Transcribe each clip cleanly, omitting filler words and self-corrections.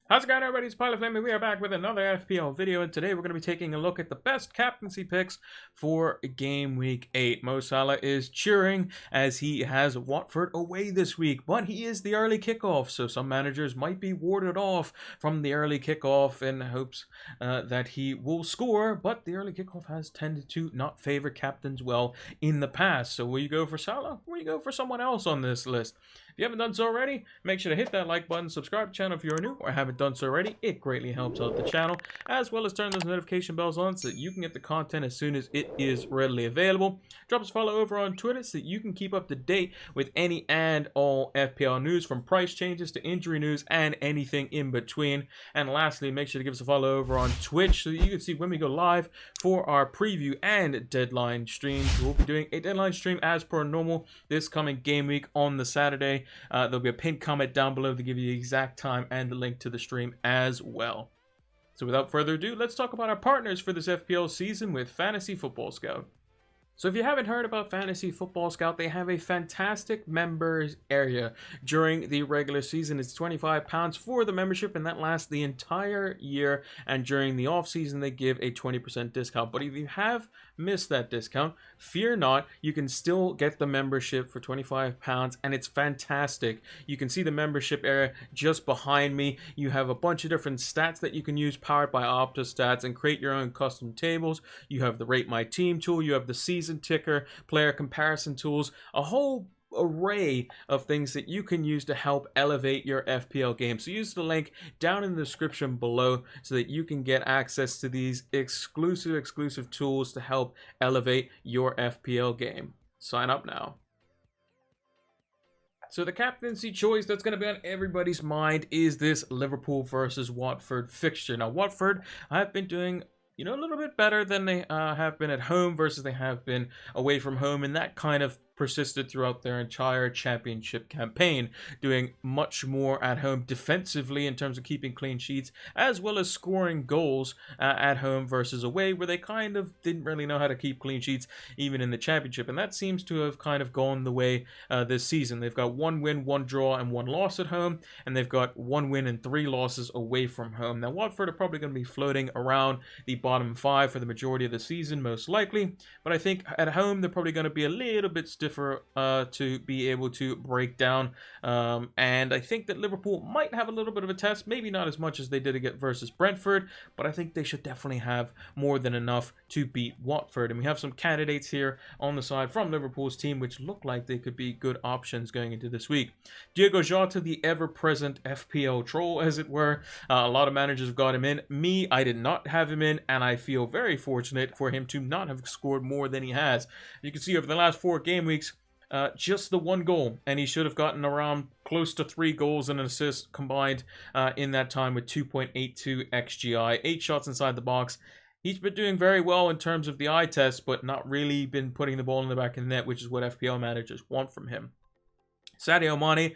How's it going, everybody? It's Pilot Flame, and we are back with another FPL video, and today we're going to be taking a look at the best captaincy picks for Game Week 8. Mo Salah is cheering as he has Watford away this week, but he is the early kickoff, so some managers might be warded off from the early kickoff in hopes that he will score, but the early kickoff has tended to not favor captains well in the past. So will you go for Salah, or will you go for someone else on this list? If you haven't done so already, make sure to hit that like button, subscribe to the channel if you're new or haven't done so already. It greatly helps out the channel, as well as turn those notification bells on so that you can get the content as soon as it is readily available. Drop us a follow over on Twitter so that you can keep up to date with any and all FPL news, from price changes to injury news and anything in between. And lastly, make sure to give us a follow over on Twitch so that you can see when we go live for our preview and deadline streams. We'll be doing a deadline stream as per normal this coming game week on the Saturday. There'll be a pinned comment down below to give you the exact time and the link to the stream as well. So without further ado, let's talk about our partners for this FPL season with Fantasy Football Scout. So if you haven't heard about Fantasy Football Scout, they have a fantastic members area during the regular season. It's £25 for the membership, and that lasts the entire year. And during the off season, they give a 20% discount. But if you have missed that discount, fear not, you can still get the membership for £25, and it's fantastic. You can see the membership area just behind me. You have a bunch of different stats that you can use, powered by Opta stats, and create your own custom tables. You have the Rate My Team tool, you have the season ticker, player comparison tools, a whole array of things that you can use to help elevate your FPL game. So use the link down in the description below so that you can get access to these exclusive tools to help elevate your FPL game. Sign up now. So the captaincy choice that's going to be on everybody's mind is this Liverpool versus Watford fixture. Now, Watford have been doing a little bit better than they have been at home versus they have been away from home, and that kind of persisted throughout their entire championship campaign, doing much more at home defensively in terms of keeping clean sheets, as well as scoring goals at home versus away, where they kind of didn't really know how to keep clean sheets even in the championship, and that seems to have kind of gone the way this season. They've got 1 win, 1 draw, and 1 loss at home, and they've got 1 win and 3 losses away from home. Now, Watford are probably going to be floating around the bottom 5 for the majority of the season, most likely, but I think at home they're probably going to be a little bit stiffer to be able to break down, and I think that Liverpool might have a little bit of a test, maybe not as much as they did against versus Brentford, but I think they should definitely have more than enough to beat Watford. And we have some candidates here on the side from Liverpool's team which look like they could be good options going into this week. Diogo Jota, the ever-present FPL troll, as it were. A lot of managers have got him in. Me, I did not have him in, and I feel very fortunate for him to not have scored more than he has. You can see over the last 4 game weeks, just the 1 goal, and he should have gotten around close to 3 goals and an assist combined in that time, with 2.82 XGI, 8 shots inside the box. He's been doing very well in terms of the eye test, but not really been putting the ball in the back of the net, which is what FPL managers want from him. Sadio Mane,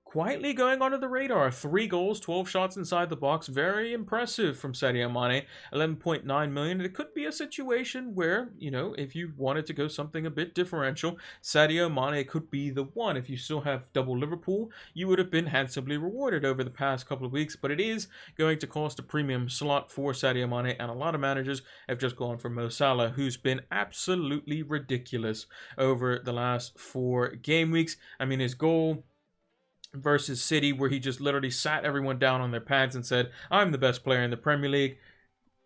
quietly going under the radar. 3 goals, 12 shots inside the box. Very impressive from Sadio Mane. 11.9 million. It could be a situation where, if you wanted to go something a bit differential, Sadio Mane could be the one. If you still have double Liverpool, you would have been handsomely rewarded over the past couple of weeks, but it is going to cost a premium slot for Sadio Mane, and a lot of managers have just gone for Mo Salah, who's been absolutely ridiculous over the last 4 game weeks. I mean, his goal versus City, where he just literally sat everyone down on their pads and said, "I'm the best player in the Premier League.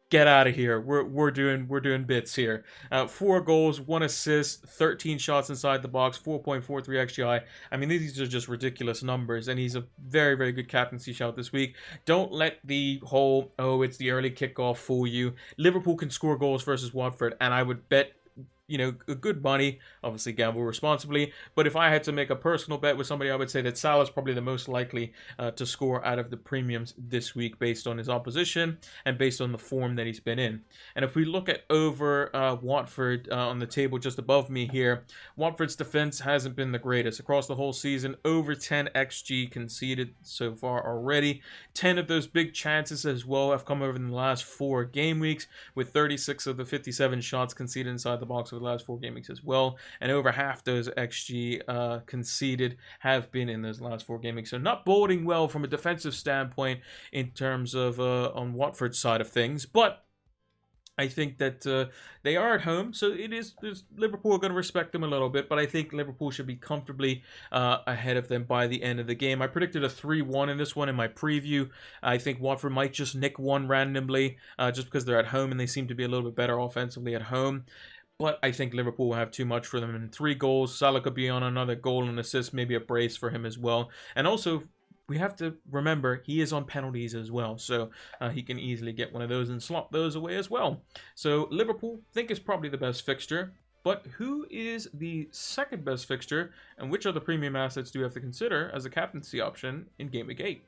Get out of here. We're doing bits here." 4 goals, 1 assist, 13 shots inside the box, 4.43 XGI. I mean, these are just ridiculous numbers, and he's a very, very good captaincy shout this week. Don't let the whole, it's the early kickoff fool you. Liverpool can score goals versus Watford, and I would bet good money, obviously gamble responsibly, but if I had to make a personal bet with somebody, I would say that Salah's probably the most likely to score out of the premiums this week, based on his opposition and based on the form that he's been in. And if we look at over Watford on the table just above me here, Watford's defense hasn't been the greatest across the whole season. Over 10 XG conceded so far already. 10 of those big chances as well have come over in the last 4 game weeks, with 36 of the 57 shots conceded inside the box over the last 4 game weeks as well. And over half those XG conceded have been in those last 4 game weeks. So not boding well from a defensive standpoint in terms of on Watford's side of things. But I think that they are at home, so Liverpool are going to respect them a little bit, but I think Liverpool should be comfortably ahead of them by the end of the game. I predicted a 3-1 in this one in my preview. I think Watford might just nick one randomly just because they're at home and they seem to be a little bit better offensively at home. But I think Liverpool will have too much for them in 3 goals. Salah could be on another goal and assist, maybe a brace for him as well. And also, we have to remember he is on penalties as well, so he can easily get one of those and slot those away as well. So Liverpool, I think, is probably the best fixture. But who is the second best fixture, and which other premium assets do you have to consider as a captaincy option in Game Week 8?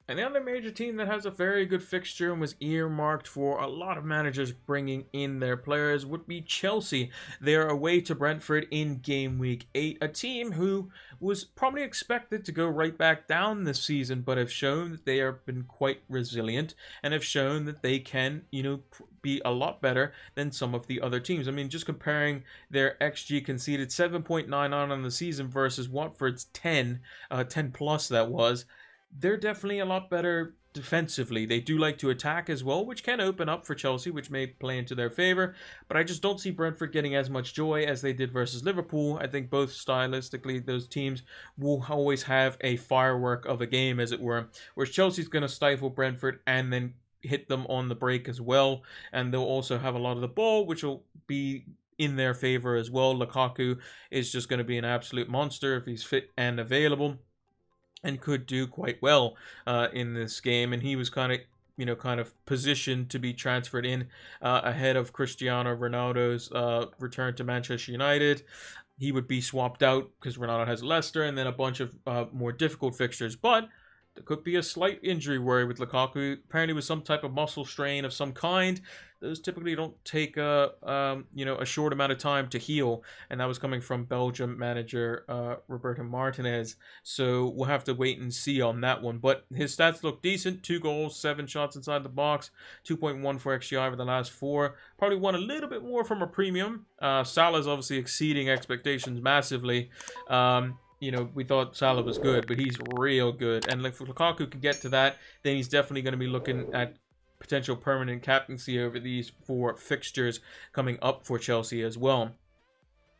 And the other major team that has a very good fixture and was earmarked for a lot of managers bringing in their players would be Chelsea. They're away to Brentford in Game Week 8, a team who was probably expected to go right back down this season, but have shown that they have been quite resilient and have shown that they can, be a lot better than some of the other teams. I mean, just comparing their XG conceded 7.99 on the season versus Watford's 10 plus that was. They're definitely a lot better defensively. They do like to attack as well, which can open up for Chelsea, which may play into their favor. But I just don't see Brentford getting as much joy as they did versus Liverpool. I think both stylistically, those teams will always have a firework of a game, as it were. Whereas Chelsea's going to stifle Brentford and then hit them on the break as well. And they'll also have a lot of the ball, which will be in their favor as well. Lukaku is just going to be an absolute monster if he's fit and available, and could do quite well in this game. And he was kind of positioned to be transferred in ahead of Cristiano Ronaldo's return to Manchester United. He would be swapped out because Ronaldo has Leicester and then a bunch of more difficult fixtures. But there could be a slight injury worry with Lukaku, apparently with some type of muscle strain of some kind. Those typically don't take a short amount of time to heal, and that was coming from Belgium manager Roberto Martinez. So we'll have to wait and see on that one. But his stats look decent: 2 goals, 7 shots inside the box, 2.1 for XGI over the last 4. Probably won a little bit more from a premium. Salah is obviously exceeding expectations massively. We thought Salah was good, but he's real good. And if Lukaku can get to that, then he's definitely going to be looking at potential permanent captaincy over these 4 fixtures coming up for Chelsea as well.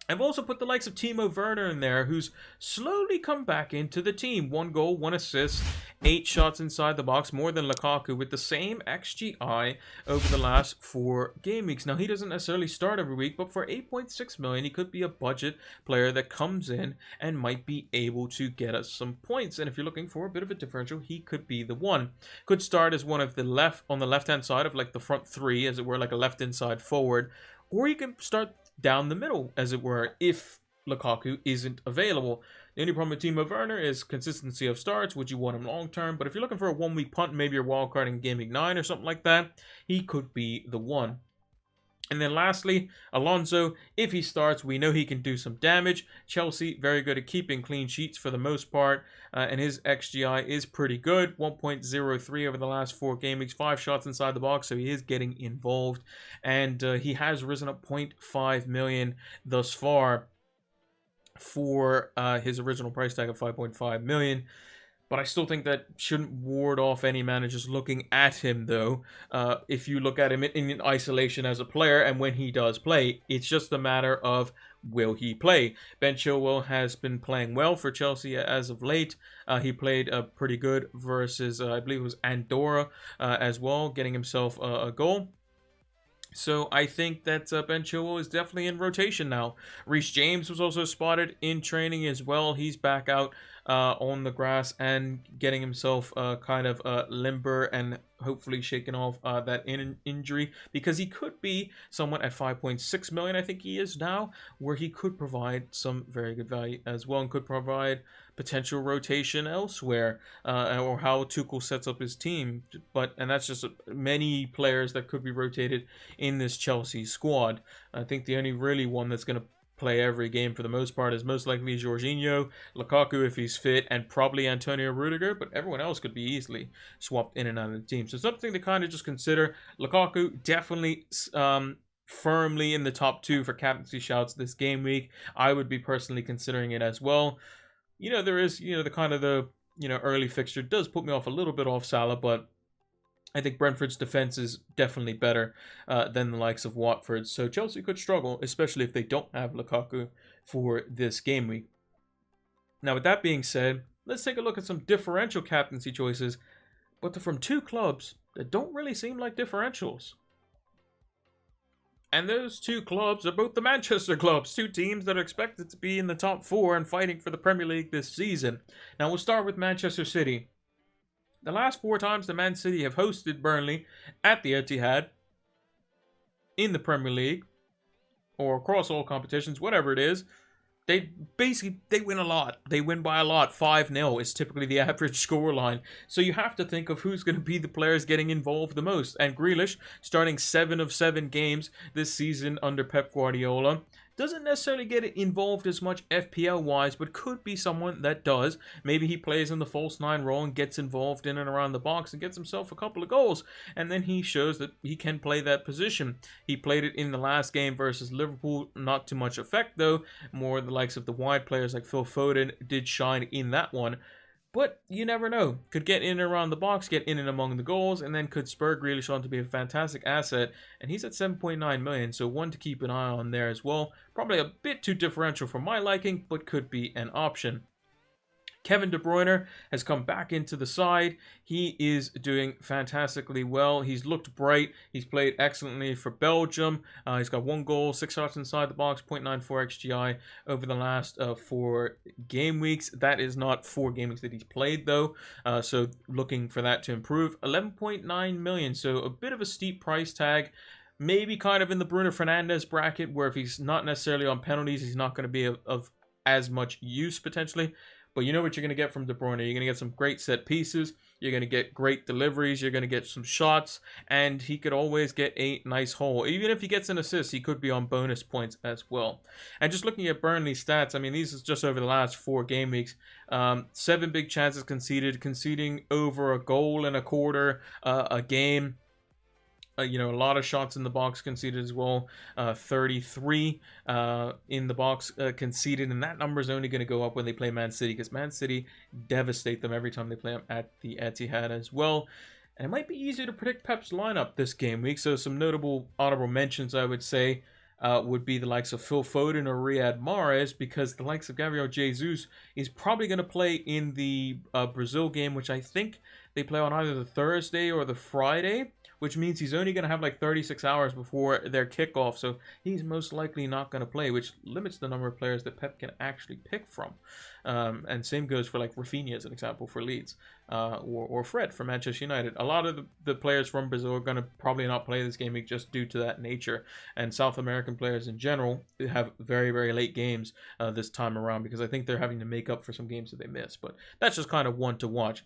I've also put the likes of Timo Werner in there, who's slowly come back into the team. 1 goal, 1 assist, 8 shots inside the box, more than Lukaku, with the same XGI over the last 4 game weeks. Now, he doesn't necessarily start every week, but for 8.6 million, he could be a budget player that comes in and might be able to get us some points. And if you're looking for a bit of a differential, he could be the one. Could start as one of the on the left-hand side of like the front 3, as it were, like a left inside forward. Or you can start down the middle, as it were, if Lukaku isn't available. The only problem with Timo Werner is consistency of starts. Would you want him long term? But if you're looking for a 1-week punt, maybe your wild card in Game Week 9 or something like that, he could be the one. And then lastly, Alonso, if he starts, we know he can do some damage. Chelsea, very good at keeping clean sheets for the most part. And his XGI is pretty good. 1.03 over the last 4 game weeks. 5 shots inside the box, so he is getting involved. And he has risen up 0.5 million thus far for his original price tag of 5.5 million. But I still think that shouldn't ward off any managers looking at him, though. If you look at him in isolation as a player, and when he does play, it's just a matter of will he play. Ben Chilwell has been playing well for Chelsea as of late. He played pretty good versus, I believe it was Andorra as well, getting himself a goal. So I think that Ben Chilwell is definitely in rotation now. Reece James was also spotted in training as well. He's back out on the grass and getting himself kind of limber and hopefully shaking off that injury, because he could be someone at 5.6 million, I think he is now, where he could provide some very good value as well and could provide potential rotation elsewhere, or how Tuchel sets up his team. And that's just many players that could be rotated in this Chelsea squad. I think the only really one that's going to play every game for the most part is most likely Jorginho, Lukaku if he's fit, and probably Antonio Rudiger, but everyone else could be easily swapped in and out of the team. So something to kind of just consider. Lukaku definitely firmly in the top 2 for captaincy shouts this game week. I would be personally considering it as well. There is, the kind of the, early fixture does put me off a little bit off Salah, but I think Brentford's defense is definitely better than the likes of Watford. So Chelsea could struggle, especially if they don't have Lukaku for this game week. Now, with that being said, let's take a look at some differential captaincy choices, but they're from 2 clubs that don't really seem like differentials. And those 2 clubs are both the Manchester clubs, 2 teams that are expected to be in the top 4 and fighting for the Premier League this season. Now, we'll start with Manchester City. The last 4 times the Man City have hosted Burnley at the Etihad in the Premier League, or across all competitions, whatever it is, they win a lot. They win by a lot. 5-0 is typically the average scoreline. So you have to think of who's going to be the players getting involved the most. And Grealish, starting 7 of 7 games this season under Pep Guardiola, doesn't necessarily get involved as much FPL-wise, but could be someone that does. Maybe he plays in the false 9 role and gets involved in and around the box and gets himself a couple of goals. And then he shows that he can play that position. He played it in the last game versus Liverpool. Not too much effect, though. More the likes of the wide players like Phil Foden did shine in that one. But you never know. Could get in and around the box, get in and among the goals, and then could spur Grealish on to be a fantastic asset. And he's at 7.9 million, so one to keep an eye on there as well. Probably a bit too differential for my liking, but could be an option. Kevin De Bruyne has come back into the side. He is doing fantastically well. He's looked bright. He's played excellently for Belgium. He's got 1 goal, 6 shots inside the box, 0.94 XGI over the last 4 game weeks. That is not 4 game weeks that he's played, though. So looking for that to improve. 11.9 million, so a bit of a steep price tag. Maybe kind of in the Bruno Fernandes bracket, where if he's not necessarily on penalties, he's not going to be of as much use potentially. But you know what you're going to get from De Bruyne. You're going to get some great set pieces. You're going to get great deliveries. You're going to get some shots. And he could always get a nice haul. Even if he gets an assist, he could be on bonus points as well. And just looking at Burnley's stats, I mean, these is just over the last 4 game weeks. 7 big chances conceded, conceding over a goal and a quarter a game. A lot of shots in the box conceded as well. 33 in the box conceded, and that number is only going to go up when they play Man City, because Man City devastate them every time they play them at the Etihad as well. And it might be easier to predict Pep's lineup this game week, so some notable honorable mentions, I would say, would be the likes of Phil Foden or Riyad Mahrez, because the likes of Gabriel Jesus is probably going to play in the Brazil game, which I think they play on either the Thursday or the Friday, which means he's only going to have like 36 hours before their kickoff, so he's most likely not going to play, which limits the number of players that Pep can actually pick from. And same goes for like Rafinha as an example for Leeds, or Fred for Manchester United. A lot of the players from Brazil are going to probably not play this game week just due to that nature, and South American players in general have very, very late games this time around, because I think they're having to make up for some games that they missed, but that's just kind of one to watch.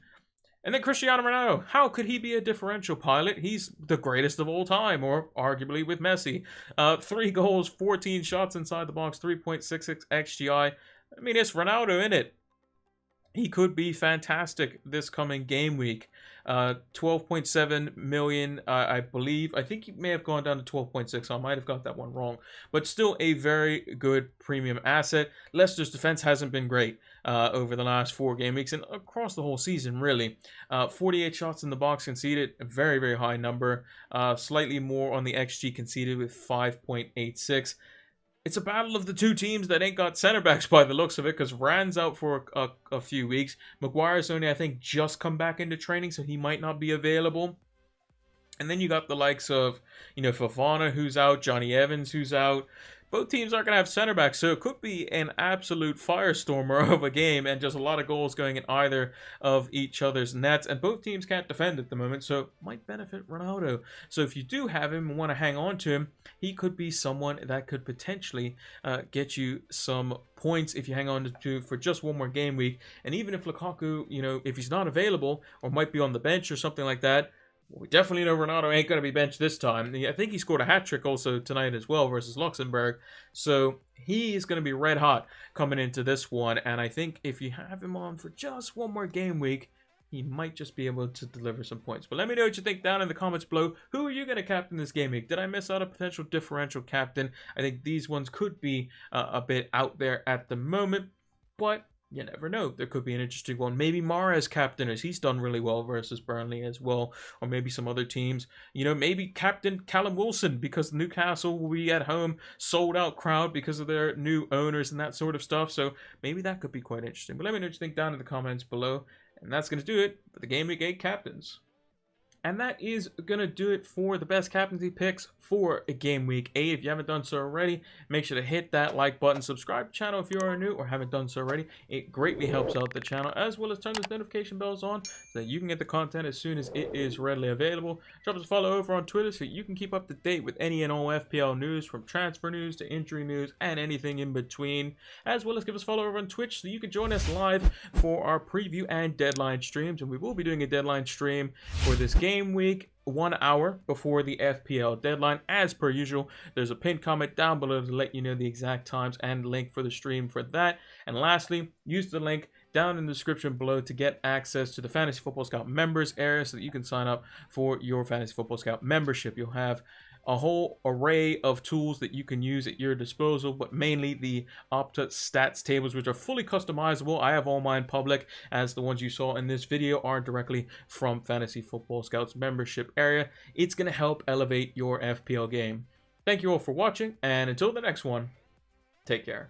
And then Cristiano Ronaldo, how could he be a differential pilot? He's the greatest of all time, or arguably with Messi. 3 goals, 14 shots inside the box, 3.66 XGI. I mean, it's Ronaldo, isn't it? He could be fantastic this coming game week. 12.7 million, I believe. I think he may have gone down to 12.6, so I might have got that one wrong. But still a very good premium asset. Leicester's defense hasn't been great over the last 4 game weeks and across the whole season, really. 48 shots in the box conceded, a very, very high number. Slightly more on the XG conceded with 5.86. It's a battle of the 2 teams that ain't got center backs by the looks of it, because Rand's out for a few weeks. Maguire's only, I think, just come back into training, so he might not be available. And then you got the likes of, Fofana, who's out, Johnny Evans, who's out. Both teams aren't going to have center backs, so it could be an absolute firestormer of a game and just a lot of goals going in either of each other's nets. And both teams can't defend at the moment, so it might benefit Ronaldo. So if you do have him and want to hang on to him, he could be someone that could potentially get you some points if you hang on to for just one more game week. And even if Lukaku, if he's not available or might be on the bench or something like that, we definitely know Ronaldo ain't going to be benched this time. I think he scored a hat-trick also tonight as well versus Luxembourg. So he is going to be red hot coming into this one. And I think if you have him on for just one more game week, he might just be able to deliver some points. But let me know what you think down in the comments below. Who are you going to captain this game week? Did I miss out a potential differential captain? I think these ones could be a bit out there at the moment, but you never know. There could be an interesting one. Maybe Mahrez captain, as he's done really well versus Burnley as well, or maybe some other teams. You know, maybe captain Callum Wilson, because Newcastle will be at home, sold out crowd because of their new owners and that sort of stuff. So maybe that could be quite interesting. But let me know what you think down in the comments below. And that's going to do it for the Game Week 8 captains. And that is going to do it for the best captaincy picks for Game Week 8. If you haven't done so already, make sure to hit that like button. Subscribe to the channel if you are new or haven't done so already. It greatly helps out the channel, as well as turn those notification bells on so that you can get the content as soon as it is readily available. Drop us a follow over on Twitter so you can keep up to date with any and all FPL news, from transfer news to injury news and anything in between. As well as give us a follow over on Twitch so you can join us live for our preview and deadline streams. And we will be doing a deadline stream for this game week 1 hour before the FPL deadline. As per usual, there's a pinned comment down below to let you know the exact times and link for the stream for that. And lastly, use the link down in the description below to get access to the Fantasy Football Scout members area so that you can sign up for your Fantasy Football Scout membership. You'll have a whole array of tools that you can use at your disposal, but mainly the Opta stats tables, which are fully customizable. I have all mine public, as the ones you saw in this video are directly from Fantasy Football Scouts membership area. It's going to help elevate your FPL game. Thank you all for watching, and until the next one, take care.